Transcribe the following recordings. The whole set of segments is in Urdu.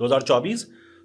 2024,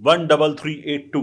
13382,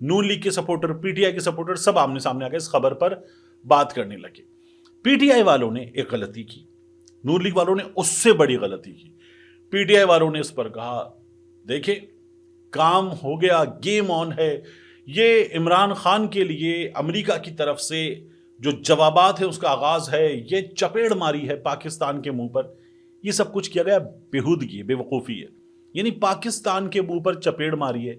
نون لیگ کے سپورٹر، پی ٹی آئی کے سپورٹر سب آمنے سامنے آ گئے، اس خبر پر بات کرنے لگے۔ پی ٹی آئی والوں نے ایک غلطی کی، نون لیگ والوں نے اس سے بڑی غلطی کی۔ پی ٹی آئی والوں نے اس پر کہا دیکھیں کام ہو گیا، گیم آن ہے، یہ عمران خان کے لیے امریکہ کی طرف سے جو جوابات ہیں اس کا آغاز ہے، یہ چپیڑ ماری ہے پاکستان کے منہ پر، یہ سب کچھ کیا گیا بےہودگی ہے، بے وقوفی ہے، یعنی پاکستان کے منہ پر چپیڑ ماری ہے،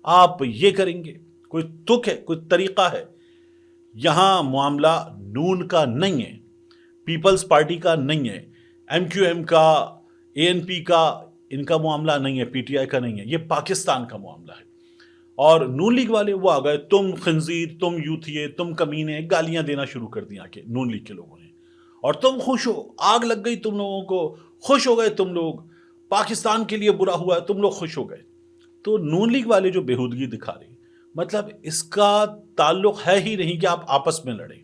آپ یہ کریں گے، کوئی تک ہے، کوئی طریقہ ہے؟ یہاں معاملہ نون کا نہیں ہے، پیپلز پارٹی کا نہیں ہے، ایم کیو ایم کا، اے این پی کا، ان کا معاملہ نہیں ہے، پی ٹی آئی کا نہیں ہے، یہ پاکستان کا معاملہ ہے۔ اور نون لیگ والے وہ آ گئے، تم خنزیر، تم یوتھیے، تم کمینے، گالیاں دینا شروع کر دیا کہ نون لیگ کے لوگوں نے، اور تم خوش ہو، آگ لگ گئی تم لوگوں کو، خوش ہو گئے تم لوگ، پاکستان کے لیے برا ہوا ہے، تم لوگ خوش ہو گئے۔ تو نون لیگ والے جو بےہودگی دکھا رہے ہیں، مطلب اس کا تعلق ہے ہی نہیں کہ آپ آپس میں لڑیں،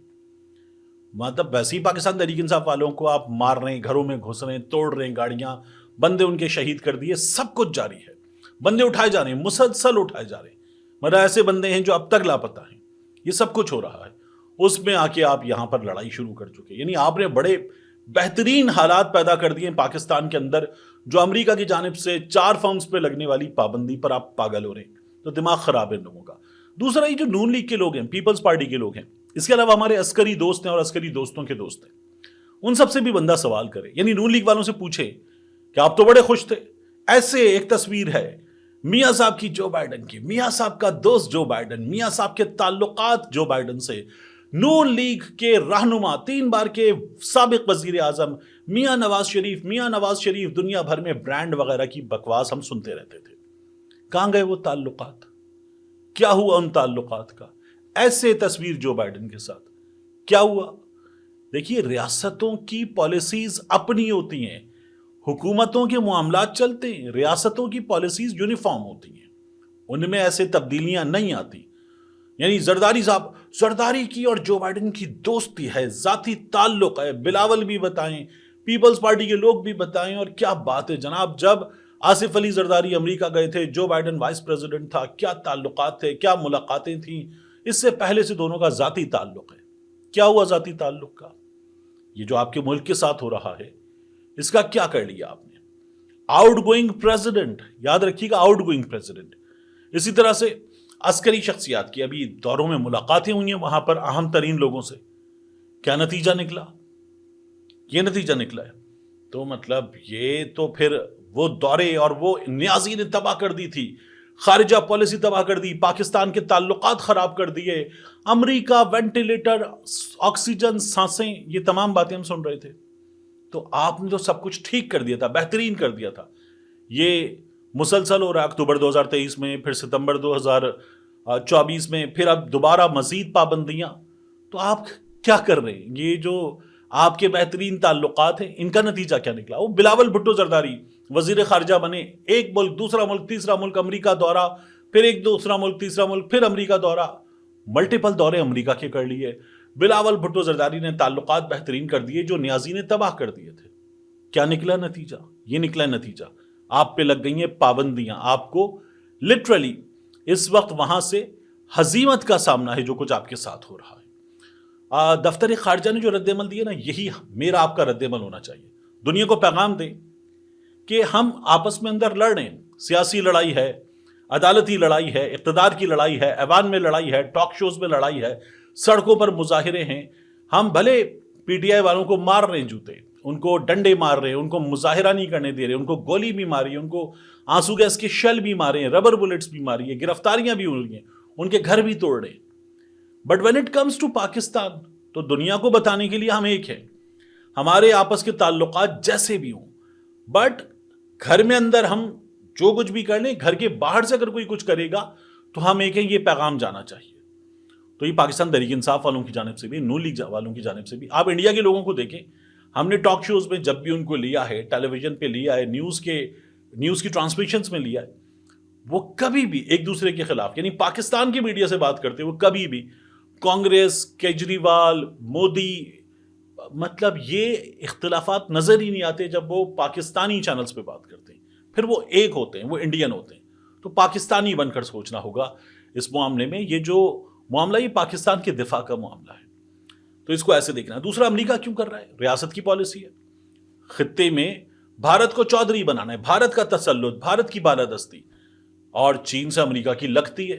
مطلب ویسے ہی پاکستان تحریک انصاف والوں کو آپ مار رہے ہیں، گھروں میں گھس رہے ہیں، توڑ رہے ہیں گاڑیاں، بندے ان کے شہید کر دیے، سب کچھ جاری ہے، بندے اٹھائے جا رہے ہیں، مسلسل اٹھائے جا رہے ہیں، مطلب ایسے بندے ہیں جو اب تک لاپتہ ہیں، یہ سب کچھ ہو رہا ہے، اس میں آ کے آپ یہاں پر لڑائی شروع کر چکے، یعنی آپ نے بڑے بہترین حالات پیدا کر دیے پاکستان کے اندر، جو امریکہ کی جانب سے 4 فرمز پہ لگنے والی پابندی پر آپ پاگل ہو رہے ہیں، تو دماغ خراب ہے ان لوگوں کا۔ دوسرا یہ جو نون لیگ کے لوگ ہیں، پیپلز پارٹی کے لوگ ہیں، اس کے علاوہ ہمارے عسکری دوست ہیں اور عسکری دوستوں کے دوست ہیں، ان سب سے بھی بندہ سوال کرے، یعنی نون لیگ والوں سے پوچھے کہ آپ تو بڑے خوش تھے، ایسے ایک تصویر ہے میاں صاحب کی جو بائیڈن کی، میاں صاحب کا دوست جو بائیڈن، میاں صاحب کے تعلقات جو بائیڈن سے، نون لیگ کے رہنما 3 بار کے سابق وزیر اعظم میاں نواز شریف دنیا بھر میں برانڈ وغیرہ کی بکواس ہم سنتے رہتے تھے، کہاں گئے وہ تعلقات؟ کیا ہوا ان تعلقات کا؟ ایسے تصویر جو بائیڈن کے ساتھ کیا ہوا؟ دیکھیے ریاستوں کی پالیسیز اپنی ہوتی ہیں، حکومتوں کے معاملات چلتے ہیں، ریاستوں کی پالیسیز یونیفارم ہوتی ہیں، ان میں ایسے تبدیلیاں نہیں آتی۔ یعنی زرداری صاحب، زرداری کی اور جو بائیڈن کی دوستی ہے، ذاتی تعلق ہے، بلاول بھی بتائیں، پیپلز پارٹی کے لوگ بھی بتائیں، اور کیا بات ہے جناب، جب آصف علی زرداری امریکہ گئے تھے، جو بائیڈن وائس پریزیڈنٹ تھا، کیا تعلقات تھے، کیا ملاقاتیں تھیں، اس سے پہلے سے دونوں کا ذاتی تعلق ہے۔ کیا ہوا ذاتی تعلق کا؟ یہ جو آپ کے ملک کے ساتھ ہو رہا ہے، اس کا کیا کر لیا آپ نے؟ آؤٹ گوئنگ پریزیڈنٹ، یاد رکھیے گا، آؤٹ گوئنگ پریزیڈنٹ۔ اسی طرح سے عسکری شخصیات کی ابھی دوروں میں ملاقاتیں ہوئی ہیں وہاں پر اہم ترین لوگوں سے، کیا نتیجہ نکلا؟ یہ نتیجہ نکلا ہے، تو مطلب یہ تو پھر وہ دورے اور وہ نیازی نے تباہ کر دی تھی، خارجہ پالیسی تباہ کر دی، پاکستان کے تعلقات خراب کر دیے، امریکہ، وینٹیلیٹر، آکسیجن، سانسیں، یہ تمام باتیں ہم سن رہے تھے، تو آپ نے تو سب کچھ ٹھیک کر دیا تھا، بہترین کر دیا تھا۔ یہ مسلسل ہو رہا ہے، اکتوبر 2023 میں، پھر ستمبر 2024 میں، پھر اب دوبارہ مزید پابندیاں، تو آپ کیا کر رہے ہیں؟ یہ جو آپ کے بہترین تعلقات ہیں، ان کا نتیجہ کیا نکلا؟ وہ بلاول بھٹو زرداری وزیر خارجہ بنے، ایک ملک، دوسرا ملک، تیسرا ملک، امریکہ دورہ، پھر ایک دوسرا ملک، تیسرا ملک، پھر امریکہ دورہ، ملٹیپل دورے امریکہ کے کر لیے۔ بلاول بھٹو زرداری نے تعلقات بہترین کر دیے جو نیازی نے تباہ کر دیے تھے۔ کیا نکلا نتیجہ؟ یہ نکلا نتیجہ، آپ پہ لگ گئی ہیں پابندیاں، آپ کو لٹرلی اس وقت وہاں سے ہزیمت کا سامنا ہے جو کچھ آپ کے ساتھ ہو رہا ہے۔ دفتر خارجہ نے جو رد عمل دیا نا، یہی میرا آپ کا رد عمل ہونا چاہیے، دنیا کو پیغام دیں کہ ہم آپس میں اندر لڑ رہے ہیں، سیاسی لڑائی ہے، عدالتی لڑائی ہے، اقتدار کی لڑائی ہے، ایوان میں لڑائی ہے، ٹاک شوز میں لڑائی ہے، سڑکوں پر مظاہرے ہیں، ہم بھلے پی ٹی آئی والوں کو مار رہے ہیں جوتے، ان کو ڈنڈے مار رہے ہیں، ان کو مظاہرہ نہیں کرنے دے رہے، ان کو گولی بھی ماری ہے، ان کو آنسو گیس کے شیل بھی مارے ہیں، ربر بلٹس بھی ماری ہے، گرفتاریاں بھی ہوئی ہیں، ان کے گھر بھی توڑ رہے ہیں۔ But when it comes to Pakistan, تو دنیا کو بتانے کے لیے ہم ایک ہیں، ہمارے آپس کے تعلقات جیسے بھی ہوں، بٹ گھر میں اندر ہم جو کچھ بھی کر لیں، گھر کے باہر سے اگر کوئی کچھ کرے گا تو ہم ایک ہیں، یہ پیغام جانا چاہیے۔ تو یہ پاکستان تحریک انصاف والوں کی جانب سے بھی، نون لیگ والوں کی جانب سے بھی، آپ انڈیا کے لوگوں کو دیکھیں، ہم نے ٹاک شوز میں جب بھی ان کو لیا ہے، ٹیلی ویژن پہ لیا ہے، نیوز کی ٹرانسمیشنز میں لیا ہے، وہ کبھی بھی ایک دوسرے کے خلاف، یعنی پاکستان کی میڈیا سے بات کرتے، وہ کبھی بھی کانگریس، کیجریوال، مودی، مطلب یہ اختلافات نظر ہی نہیں آتے جب وہ پاکستانی چینلز پہ بات کرتے ہیں، پھر وہ ایک ہوتے ہیں، وہ انڈین ہوتے ہیں۔ تو پاکستانی بن کر سوچنا ہوگا، اس معاملے میں یہ جو معاملہ یہ پاکستان کے دفاع کا معاملہ ہے، تو اس کو ایسے دیکھنا ہے۔ دوسرا، امریکہ کیوں کر رہا ہے؟ ریاست کی پالیسی ہے، خطے میں بھارت کو چودھری بنانا ہے، بھارت کا تسلط، بھارت کی بالادستی، اور چین سے امریکہ کی لگتی ہے،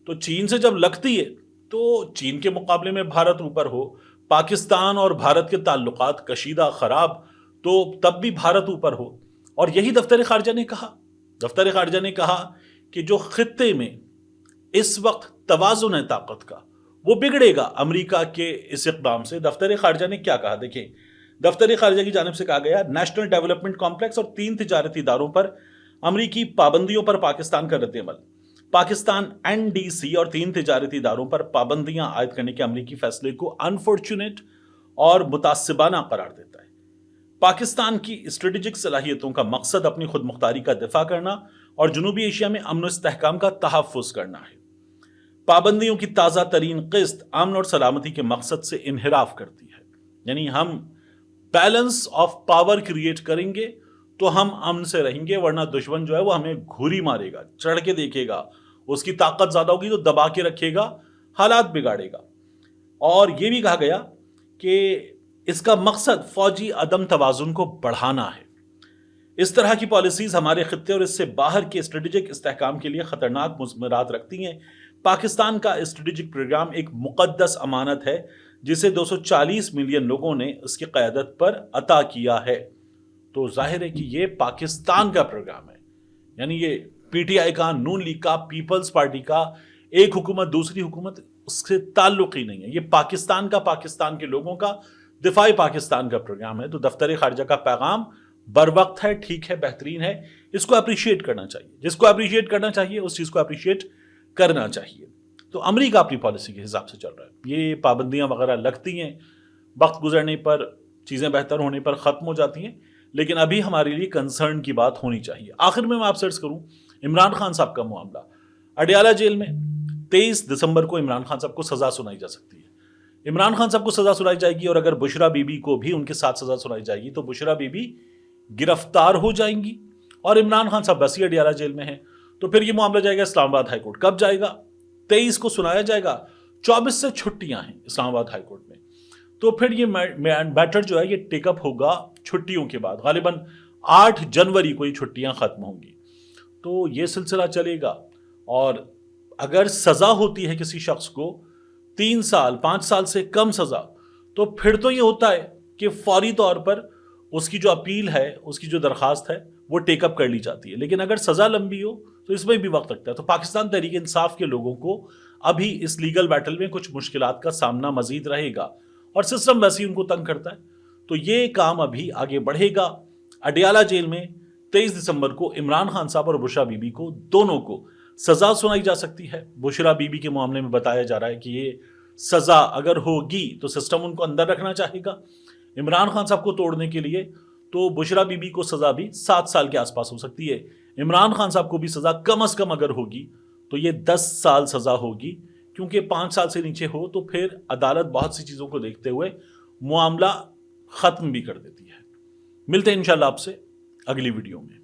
تو چین سے جب لگتی ہے تو چین کے مقابلے میں بھارت اوپر ہو، پاکستان اور بھارت کے تعلقات کشیدہ خراب، تو تب بھی بھارت اوپر ہو۔ اور یہی دفتر خارجہ نے کہا، دفتر خارجہ نے کہا کہ جو خطے میں اس وقت توازن ہے طاقت کا، وہ بگڑے گا امریکہ کے اس اقدام سے۔ دفتر خارجہ نے کیا کہا؟ دیکھیں، دفتر خارجہ کی جانب سے کہا گیا نیشنل ڈیولپمنٹ کمپلیکس اور 3 تجارتی اداروں پر امریکی پابندیوں پر پاکستان کا رد عمل۔ پاکستان NDC اور 3 تجارتی اداروں پر پابندیاں عائد کرنے کے امریکی فیصلے کو انفارچونیٹ اور متعصبانہ قرار دیتا ہے۔ پاکستان کی اسٹریٹجک صلاحیتوں کا مقصد اپنی خود مختاری کا دفاع کرنا اور جنوبی ایشیا میں امن و استحکام کا تحفظ کرنا ہے۔ پابندیوں کی تازہ ترین قسط امن اور سلامتی کے مقصد سے انحراف کرتی ہے، یعنی ہم بیلنس آف پاور کریٹ کریں گے تو ہم امن سے رہیں گے، ورنہ دشمن جو ہے وہ ہمیں گھوری مارے گا، چڑھ کے دیکھے گا، اس کی طاقت زیادہ ہوگی تو دبا کے رکھے گا، حالات بگاڑے گا۔ اور یہ بھی کہا گیا کہ اس کا مقصد فوجی عدم توازن کو بڑھانا ہے۔ اس طرح کی پالیسیز ہمارے خطے اور اس سے باہر کے اسٹریٹجک استحکام کے لیے خطرناک مضمرات رکھتی ہیں۔ پاکستان کا اسٹریٹجک پروگرام ایک مقدس امانت ہے جسے 240 ملین لوگوں نے اس کی قیادت پر عطا کیا ہے۔ تو ظاہر ہے کہ یہ پاکستان کا پروگرام ہے، یعنی یہ PTI کا، نون لیگ کا، پیپلز پارٹی کا، ایک حکومت دوسری حکومت، اس سے تعلق ہی نہیں ہے۔ یہ پاکستان کا، پاکستان کے لوگوں کا، دفاع پاکستان کا پروگرام ہے۔ تو دفتر خارجہ کا پیغام بر وقت ہے، ٹھیک ہے، بہترین ہے، اس کو اپریشیٹ کرنا چاہیے، جس کو اپریشیٹ کرنا چاہیے اس چیز کو اپریشیٹ کرنا چاہیے۔ تو امریکہ اپنی پالیسی کے حساب سے چل رہا ہے، یہ پابندیاں وغیرہ لگتی ہیں، وقت گزرنے پر چیزیں بہتر ہونے پر ختم ہو جاتی ہیں، لیکن ابھی ہمارے لیے کنسرن کی بات ہونی چاہیے۔ آخر میں آپ سے عرض کروں، عمران خان صاحب کا معاملہ، اڈیالہ جیل میں 23 دسمبر کو عمران خان صاحب کو سزا سنائی جا سکتی ہے۔ عمران خان صاحب کو سزا سنائی جائے گی، اور اگر بشرا بی بی کو بھی ان کے ساتھ سزا سنائی جائے گی تو بشرا بی بی گرفتار ہو جائیں گی، اور عمران خان صاحب ویسے اڈیالہ جیل میں ہیں، تو پھر یہ معاملہ جائے گا اسلام آباد ہائی کورٹ۔ کب جائے گا؟ 23 کو سنایا جائے گا، 24 سے چھٹیاں ہیں اسلام آباد ہائی کورٹ میں، تو پھر یہ میٹر جو ہے یہ ٹیک اپ ہوگا چھٹیوں کے بعد، غالباً 8 جنوری کو یہ چھٹیاں ختم ہوں گی، تو یہ سلسلہ چلے گا۔ اور اگر سزا ہوتی ہے کسی شخص کو 3 سال 5 سال سے کم سزا، تو پھر تو یہ ہوتا ہے کہ فوری طور پر اس کی جو اپیل ہے، اس کی جو درخواست ہے وہ ٹیک اپ کر لی جاتی ہے، لیکن اگر سزا لمبی ہو تو اس میں بھی وقت لگتا ہے۔ تو پاکستان تحریک انصاف کے لوگوں کو ابھی اس لیگل بیٹل میں کچھ مشکلات کا سامنا مزید رہے گا، اور سسٹم ویسے ہی ان کو تنگ کرتا ہے، تو یہ کام ابھی آگے بڑھے گا۔ اڈیالہ جیل میں 23 دسمبر کو عمران خان صاحب اور بشرا بی بی کو دونوں کو سزا سنائی جا سکتی ہے۔ بشرا بی بی کے معاملے میں بتایا جا رہا ہے کہ یہ سزا اگر ہوگی تو سسٹم ان کو اندر رکھنا چاہے گا، عمران خان صاحب کو توڑنے کے لیے تو بشرا بی بی کو سزا بھی 7 سال کے آس پاس ہو سکتی ہے۔ عمران خان صاحب کو بھی سزا کم از کم اگر ہوگی تو یہ 10 سال سزا ہوگی، کیونکہ 5 سال سے نیچے ہو تو پھر عدالت بہت سی چیزوں کو دیکھتے ہوئے معاملہ ختم بھی کر دیتی ہے۔ ملتے ہیں انشاءاللہ آپ سے اگلی ویڈیو میں۔